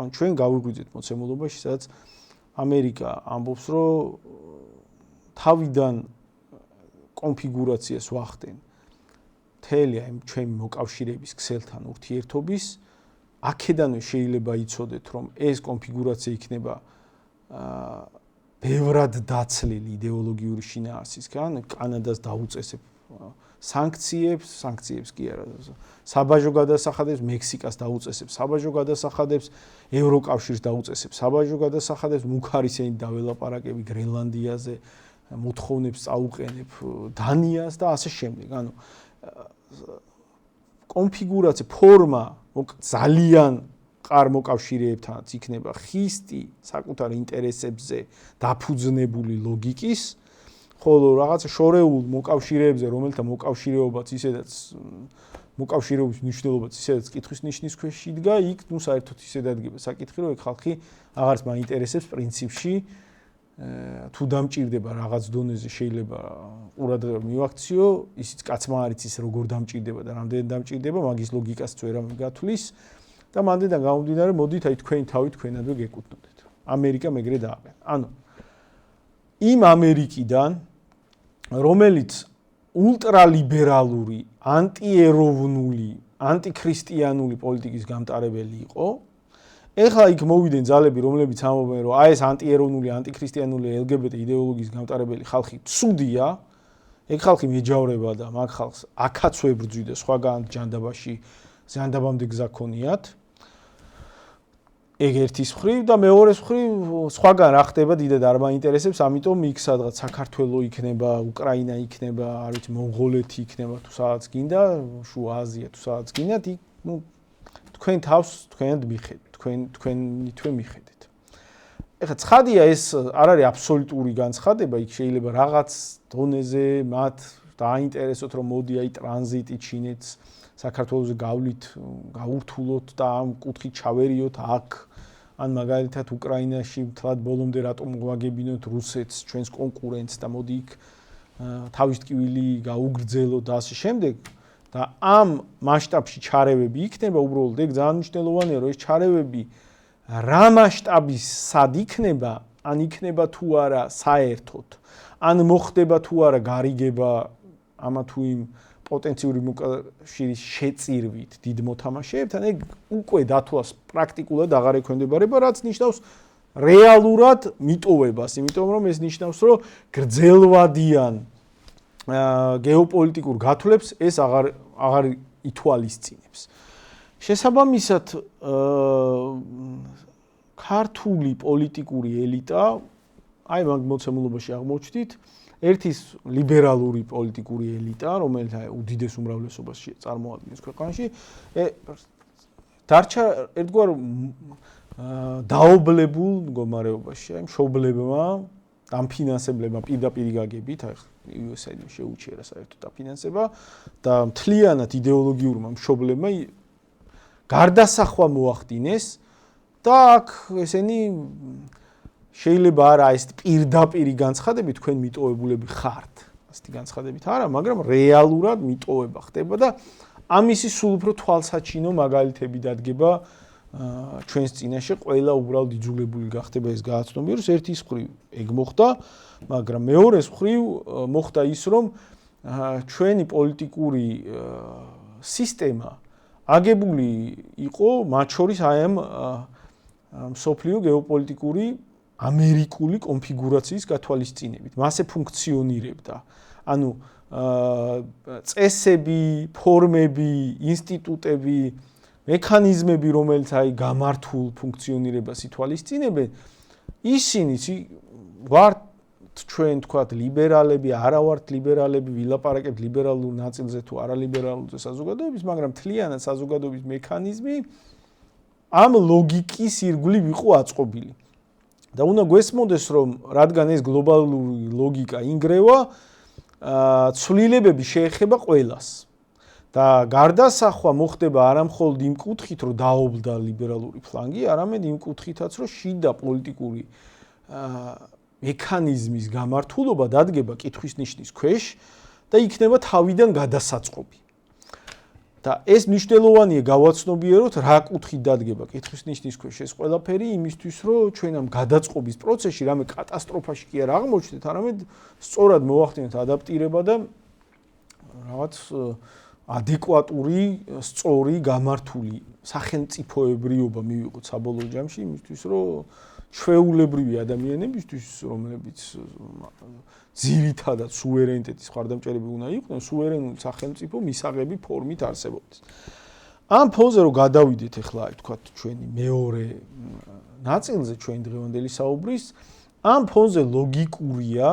ანუ ჩვენ გავიღვიძეთ მოცემულობაში, სადაც ამერიკა ამბობს, რომ თავიდან კონფიგურაციას ვახდენ მთელი აი ჩვენი მოკავშირეების ქსელთან ურთიერთობის, აქედანვე შეიძლება იცოდეთ, რომ ეს კონფიგურაცია იქნება ბევრად დაცლილი იდეოლოგიური შინაარსისგან, კანადას დაუწესებ სანქციებს კი არა, საბაჟო გადასახადებს, მექსიკას დაუწესებს საბაჟო გადასახადებს, ევროკავშირს დაუწესებს საბაჟო გადასახადებს, მუქარისენით დაველაპარაკები გრენლანდიაზე, მოთხოვნებს წაუყენებ დანიას და ასე შემდეგ. ანუ კონფიგურაცია, ფორმა ძალიან მყარ მოკავშირეებთანაც იქნება ხისტი საკუთარ ინტერესებზე დაფუძნებული ლოგიკის, ხოლო რაღაცა შორეულ მოკავშირეებზე, რომელთა მოკავშირეობაც ისედაც მოკავშირეობის მნიშვნელობაც ისედაც კითხვის ნიშნის ქვეშ იდგა, იქ საერთოდ ისე დადგება საკითხი, რომ ეგ ხალხი აღარც მაინტერესებს პრინციპში თუ დამჭირდება რაღაც დონეზე შეიძლება ყურადღება მივაქციო, ისიც კაცმა არ იცის როგორ დამჭირდება და რამდენი დამჭირდება, მაგის ლოგიკას ვერავინ გათვლის და მანდიდან გამომდინარე მოდით აი თქვენი თავი თქვენადვე გეკუთვნოდეთ. ამერიკა მეგრე დააყენა. ანუ იმ ამერიკიდან რომელიც ულტრალიბერალური, ანტიეროვნული, ანტიქრისტიანული პოლიტიკის გამტარებელი იყო, ეხლა იქ მოვიდნენ ძალები, რომლებიც ამბობენ, რომ აი ეს ანტიეროვნული, ანტიქრისტიანული LGBT იდეოლოგიის გამტარებელი ხალხი ცუდია, ეგ ხალხი მეჯავრება და მაგ ხალხს აქაც ვებრძვი და სხვაგან ჯანდაბაში ზანდაბამდე გზა ქონიათ. ეგ ერთის მხრივ და მეორეს მხრივ სხვაგან რა ხდება დიდად არ მაინტერესებს, ამიტომ იქ სადღაც საქართველო იქნება, უკრაინა იქნება, არ ვიცი, მონღოლეთი იქნება თუ სადაც გინდა, შუა აზია თუ სადაც გინდათ, იქ თქვენ თავს თქვენად მიხედეთ, თქვენ მიხედეთ. ეხლა ცხადია ეს არ არის აბსოლუტური განცხადება, იქ შეიძლება რაღაც დონეზე მათ დააინტერესოთ, რომ მოდი აი ტრანზიტი ჩინეთს საქართველოზე გავლით, გაურთულოთ და ამ კუთხით ჩავერიოთ აქ ან მაგალითად უკრაინაში მთლად ბოლომდე რატომ გვაგებინოთ რუსეთს, ჩვენს კონკურენტს და მოდი იქ თავის ტკივილი გაუგრძელოთ და ასე შემდეგ და ამ მასშტაბში ჩარევები იქნება უბრალოდ ეგ ძალიან მნიშვნელოვანია, რომ ეს ჩარევები რა მასშტაბის სად იქნება, ან იქნება თუ არა საერთოდ, ან მოხდება თუ არა გარიგება ამა თუ იმ პოტენციური მოკავშირის შეწირვით დიდ მოთამაშეებთან, ეგ უკვე დათვლას პრაქტიკულად აღარ ექვემდებარება, რაც ნიშნავს რეალურად მიტოვებას, იმიტომ რომ ეს ნიშნავს, რომ გრძელვადიან გეოპოლიტიკურ გათვლებს ეს აღარ ითვალისწინებს. შესაბამისად, ქართული პოლიტიკური ელიტა, აი მაგ მოცემულობაში აღმოჩნდით, ერთის ლიბერალური პოლიტიკური ელიტა, რომელიც უდიდეს უმრავლესობას წარმოადგენს ქვეყანაში, დარჩა ერთგვარ დაობლებულ მდგომარეობაში, აი მშობლებმა, დამფინანსებლებმა პირდაპირ გაგებით, აი USAID-მა შეუჩერა საერთოდ დაფინანსება და მთლიანად იდეოლოგიურმა მშობლებმა გარდასახვა მოახდინეს და აქ ესენი შეიძლება არა ეს პირდაპირი განცხადებით თქვენ მიტოვებულები ხართ. ასეთი განცხადებით არა, მაგრამ რეალურად მიტოვება ხდება და ამისი სულ უფრო თვალსაჩინო მაგალითები დადგება ჩვენს წინაშე, ყველა უბრალოდ იძულებული გახდება ეს გააცნობიეროს. ერთის მხრივ ეგ მოხდა, მაგრამ მეორეს მხრივ მოხდა ის, რომ ჩვენი პოლიტიკური სისტემა აგებული იყო მათ შორის აი ამ მსოფლიო გეოპოლიტიკური ამერიკული კონფიგურაციის გათვალისწინებით. მასე ფუნქციონირებდა. ანუ წესები, ფორმები, ინსტიტუტები, მექანიზმები, რომელიც აი გამართულ ფუნქციონირებას ითვალისწინებენ, ისინი ვართ ჩვენ თქვათ ლიბერალები, არა ვართ ლიბერალები, ვილაპარაკებთ ლიბერალურ ნაწილზე თუ არალიბერალურზე საზოგადოების, მაგრამ მთლიანად საზოგადოების მექანიზმი ამ ლოგიკის ირგვლივ იყო აწყობილი. და უნდა გვესმოდეს, რომ რადგან ეს გლობალური ლოგიკა ინგრევა, ცვლილებები შეეხება ყველას. და გარდასახვა მოხდება არა მხოლოდ იმ კუთხით, რომ დაობლდა ლიბერალური ფლანგი, არამედ იმ კუთხითაც, რომ შიდა პოლიტიკური მექანიზმის გამართულობა დადგება კითხვის ნიშნის ქვეშ და იქნება თავიდან გადასაწყობი. და ეს მნიშვნელოვანია გავაცნობიეროთ რა კუთხით დადგება კითხვის ნიშნის ქვეშ ეს ყველაფერი იმისთვის რომ ჩვენ ამ გადაწყობის პროცესში რამე კატასტროფაში კი არ აღმოჩნდეთ არამედ სწორად მოვახდინოთ ადაპტირება და რაღაც ადეკვატური სწორი გამართული სახელმწიფოებრიობა მივიღოთ საბოლოო ჯამში იმისთვის რომ ჩვეულებრივი ადამიანებისთვის რომლებიც ძირითადად სუვერენიტეტის მხარდამჭერები უნდა იყვნენ სუვერენული სახელმწიფო მისაღები ფორმით არსებობდეს. ამ ფონზე რომ გადავიდეთ ახლა თქვათ ჩვენი მეორე ნაწილზე ჩვენი დღევანდელი საუბრის ამ ფონზე ლოგიკურია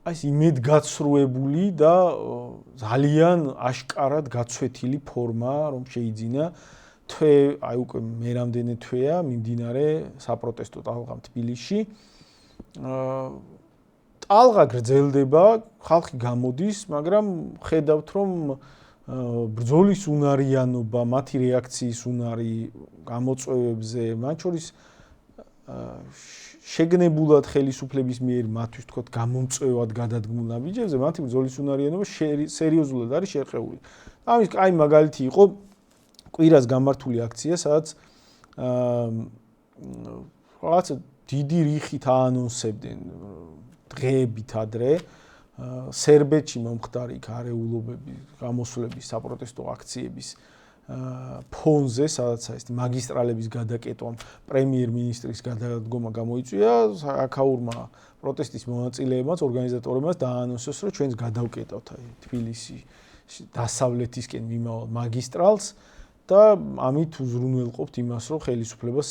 ეს იმედგაცრუებული და ძალიან აშკარად გაცვეთილი ფორმა რომ შეიძინა აი უკვე მე რამდენი თვეა მიმდინარე საპროტესტო ტალღამ თბილისში ტალღა გრძელდება ხალხი გამოდის მაგრამ ხედავთ რომ ბრძოლის უნარიანობა მათი რეაქციის უნარი გამოწვევებზე მათ შორის შეგნებულად ხელისუფლების მიერ მათთვის თქო გამომწვევად გადადგმულ ნაბიჯებზე მათი ბრძოლის უნარიანობა სერიოზულად არის შერყეული. ამის კაი მაგალითი იყო კვირას გამართული აქცია, სადაც რაღაც დიდი რიხით აანონსებდნენ დღეებით ადრე სერბეთში მომხდარი არეულობების გამოსვლების საპროტესტო აქციების ფონზე, სადაც ეს მაგისტრალების გადაკეტვამ პრემიერ-მინისტრის გადადგომა გამოიწვია, აქაურმა პროტესტის მონაწილეებმაც, ორგანიზატორებმაც დააანონსეს, რომ ჩვენს გადავკეტავთ თბილისი დასავლეთისკენ მიმავალ მაგისტრალს და ამით უზრუნველყოფთ იმას, რომ ხელისუფლება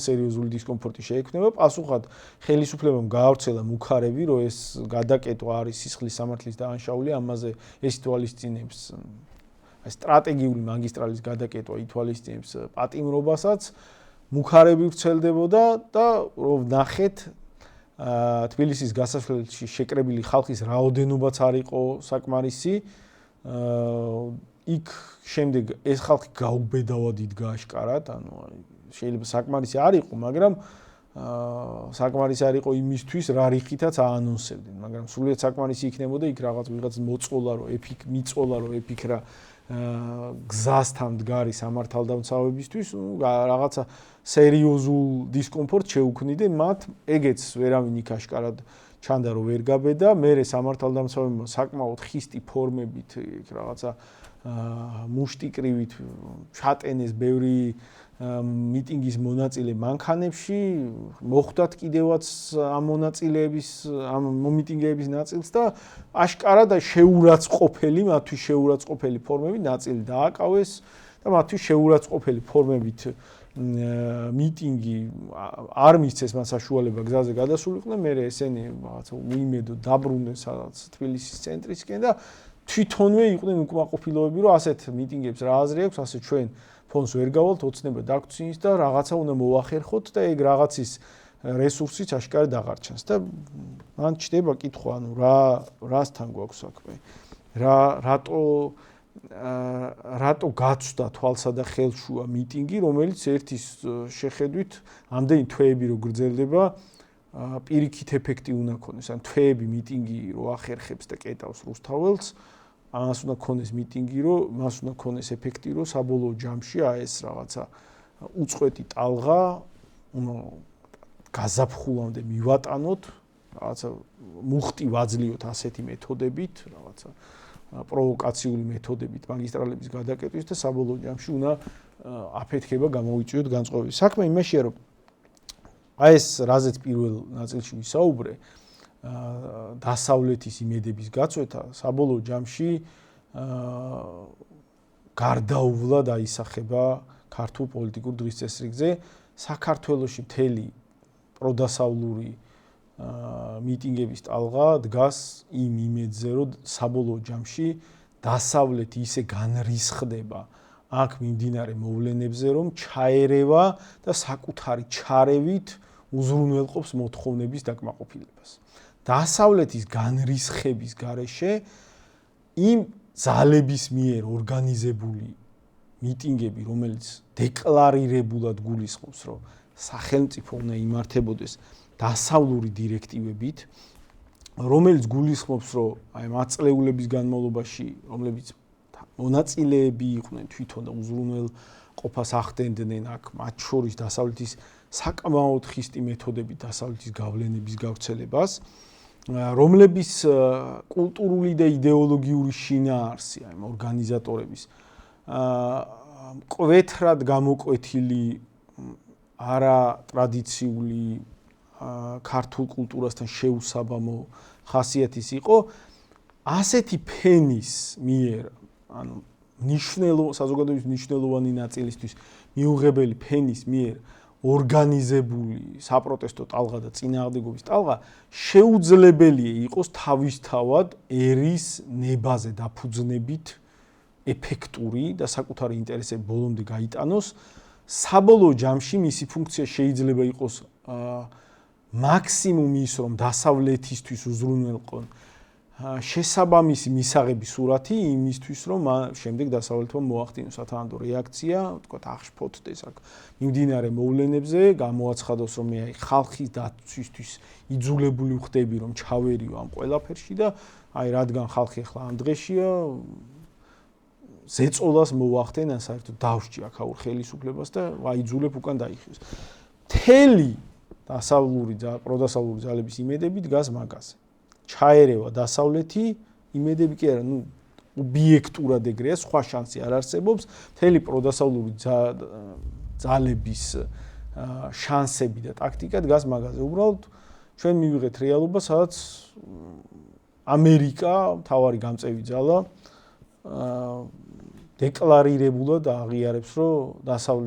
სერიოზული დისკომფორტი შეექმნება. პასუხად ხელისუფლებამ გაავრცელა მუქარები, რომ ეს გადაკეტვა არის სისხლის სამართლის დაანშაული, ამაზე ეს ითვალისწინებს სტრატეგიული მაგისტრალის გადაკეტვა ითვალისწინებს პატიმრობასაც მუქარები ვრცელდებოდა და რომ ნახეთ თბილისის გასასვლელში შეკრებილი ხალხის რაოდენობაც არ იყო საკმარისი იქ შემდეგ ეს ხალხი გაუბედავად იდგა აშკარად ანუ შეიძლება საკმარისი არ იყო მაგრამ საკმარისი არ იყო იმისთვის რა რიხითაც აანონსებდნენ მაგრამ სულიად საკმარისი იქნებოდა იქ ვიღაც მოწყოლა რომ მიწოლა რომ ეფიქრა გზასთან მდგარი სამართალდამცავებისთვის რაღაცა სერიოზულ დისკომფორტს შეუქმნიდნენ მათ ეგეც ვერავინ იქ აშკარად ჩანდა რომ ვერ გაბედა მერე სამართალდამცავებმა საკმაოდ ხისტი ფორმებით რაღაცა მუშტიკრივით ჩატენეს ბევრი მიტინგის მონაწილე მანქანებში მოხვდათ კიდევაც ამ მონაწილეების ამ მომიტინგეების ნაწილს და აშკარად შეურაცხყოფელი მათთვის შეურაცხყოფელი ფორმები ნაწილი დააკავეს და მათთვის შეურაცხყოფელი ფორმებით მიტინგი არ მისცეს მათ საშუალება გზაზე გადასულიყვნენ მე ესენი რაღაცა უიმედო დაბრუნდნენ სადაც თბილისის ცენტრისკენ და თვითონვე იყვნენ უკმაყოფილოები რომ ასეთ მიტინგებს რა აზრი აქვს ასე ჩვენ ფონს ვერ გავალთ ოცნება დაგწვინს და რაღაცა უნდა მოახერხოთ და ეგ რაღაცის რესურსიც აშკარად აღარჩენს და მან ჩდება კითხვა ანუ რასთან გვაქვს საქმე რატო გაცვდა თვალსა და ხელშუა მიტინგი რომელიც ერთის შეხედვით ამდენი თვეები რო გრძელდება პირიქით ეფექტი უნდა ქონდეს ან თვეები მიტინგი რო ახერხებს და კეტავს რუსთაველს ამას უნდა ქონდეს მიტინგი რომ მას უნდა ქონდეს ეფექტი რომ საბოლოო ჯამში ეს რაღაცა უწყვეტი ტალღა გაზაფხულამდე მივატანოთ რაღაცა მუხტი ვაძლიოთ ასეთი მეთოდებით რაღაცა პროვოკაციული მეთოდებით მაგისტრალების გადაკეტვის და საბოლოო ჯამში უნდა აფეთქება გამოიწვიოთ განწყობები საქმე იმაშია რომ აი ეს რაზეც პირველ ნაწილში ვისაუბრე დასავლეთის იმედების გაწვეთა საბოლოო ჯამში გარდაუვლად აისახება ქართულ პოლიტიკურ დღესწესრიგზე საქართველოში მთელი პროდასავლური მიტინგების ტალღა დგას იმ იმედზე რომ საბოლოო ჯამში დასავლეთი ისე განრისხდება აქ მიმდინარე მოვლენებზე რომ ჩაერევა და საკუთარი ჩარევით უზრუნველყოფს მოთხოვნების დაკმაყოფილებას დასავლეთის განრისხების გარეშე იმ ძალების მიერ ორგანიზებული მიტინგები რომელიც დეკლარირებულად გულისხმობს რომ სახელმწიფო უნდა იმართებოდეს დასავლური დირექტივებით რომელიც გულისხმობს, რომ აი მაწლეულების განმავლობაში, რომლებიც მონაწილეები იყვნენ თვითონ და უზრუნველ ყოფას ახდენდნენ აქ, მათ შორის დასავლეთის საკმაოდ ხისტი მეთოდებით დასავლეთის გავლენების გავრცელებას, რომლების კულტურული და იდეოლოგიური შინაარსი, აი ორგანიზატორების მკვეთრად გამოკვეთილი არა ტრადიციული ქართულ კულტურასთან შეუსაბამო ხასიათის იყო ასეთი ფენის მიერ, ანუ საზოგადოების მნიშვნელოვანი ნაწილისთვის მიუღებელი ფენის მიერ ორგანიზებული საპროტესტო ტალღა და წინააღმდეგობის ტალღა შეუძლებელია იყოს თავისთავად ერის ნებაზე დაფუძნებით ეფექტური და საკუთარი ინტერესები ბოლომდე გაიტანოს. საბოლოო ჯამში მისი ფუნქცია შეიძლება იყოს მაქსიმუმ ის, რომ დასავლეთისთვის უზრუნველყონ შესაბამისი მისაღების სურათი იმისთვის, რომ შემდეგ დასავლეთმა მოახდინოს სათანადო რეაქცია, თქვათ აღშფოთდეს აქ მიმდინარე მოვლენებზე, გამოაცხადოს, რომ მე აი ხალხის დაცვისთვის იძულებული ვხდები, რომ ჩავერიო ამ ყველაფერში და აი რადგან ხალხი ახლა ამ დღეშია ზეწოლას მოახდენ, ან საერთოდ დავსჭი აქაურ ხელისუფლებას და აიძულებ უკან დაიხიოს. მთელი დასავლური და პროდასავლური ძალების იმედები დგას მაგაზე. ჩაერევა დასავლეთი, იმედები კი არა, ობიექტურად ეგრეა, სხვა შანსი არ არსებობს. მთელი პროდასავლური ძალების შანსები და ტაქტიკა დგას მაგაზე. უბრალოდ ჩვენ მივიღეთ რეალობა, სადაც ამერიკა, მთავარი გამწევი ძალა, დეკლარირებულად აღიარებს, რომ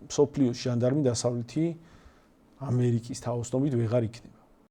მსოფლიოს ჟანდარმი დასავლეთი ამერიკის თაოსნობით ვეღარ იქნება.